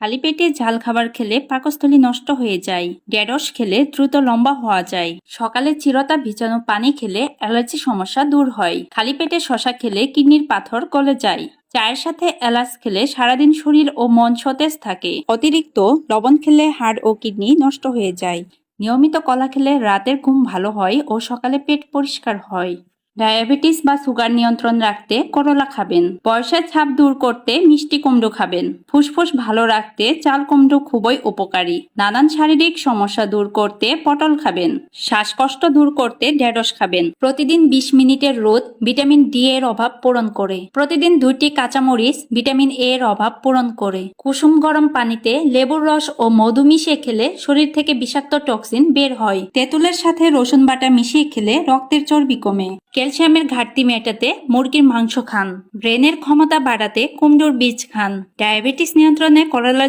খালি পেটে ঝাল খাবার খেলে পাকস্থলী নষ্ট হয়ে যায়। ঢেঁড়স খেলে দ্রুত লম্বা হওয়া যায়। সকালে চিরতা ভিজানো পানি খেলে অ্যালার্জি সমস্যা দূর হয়। খালি পেটে শশা খেলে কিডনির পাথর গলে যায়। চায়ের সাথে এলাচ খেলে সারাদিন শরীর ও মন সতেজ থাকে। অতিরিক্ত লবণ খেলে হাড় ও কিডনি নষ্ট হয়ে যায়। নিয়মিত কলা খেলে রাতের ঘুম ভালো হয় ও সকালে পেট পরিষ্কার হয়। ডায়াবেটিস বা সুগার নিয়ন্ত্রণ রাখতে করলা খাবেন। বয়সের ছাপ দূর করতে মিষ্টি কুমড়ো খাবেন। ফুসফুস ভালো রাখতে চাল কুমড়ো খুবই উপকারী। নানান শারীরিক সমস্যা দূর করতে পটল খাবেন। শ্বাসকষ্ট দূর করতে ঢেঁড়স খাবেন। প্রতিদিন 20 মিনিটের রোদ ভিটামিন ডি এর অভাব পূরণ করে। প্রতিদিন 2টি কাঁচামরিচ ভিটামিন এ এর অভাব পূরণ করে। কুসুম গরম পানিতে লেবুর রস ও মধু মিশিয়ে খেলে শরীর থেকে বিষাক্ত টক্সিন বের হয়। তেঁতুলের সাথে রসুন বাটা মিশিয়ে খেলে রক্তের চর্বি কমে। ক্যালসিয়ামের ঘাটতি মেটাতে মুরগির মাংস খান। ব্রেনের ক্ষমতা বাড়াতে কুমড়োর বীজ খান। ডায়াবেটিস নিয়ন্ত্রণে করলা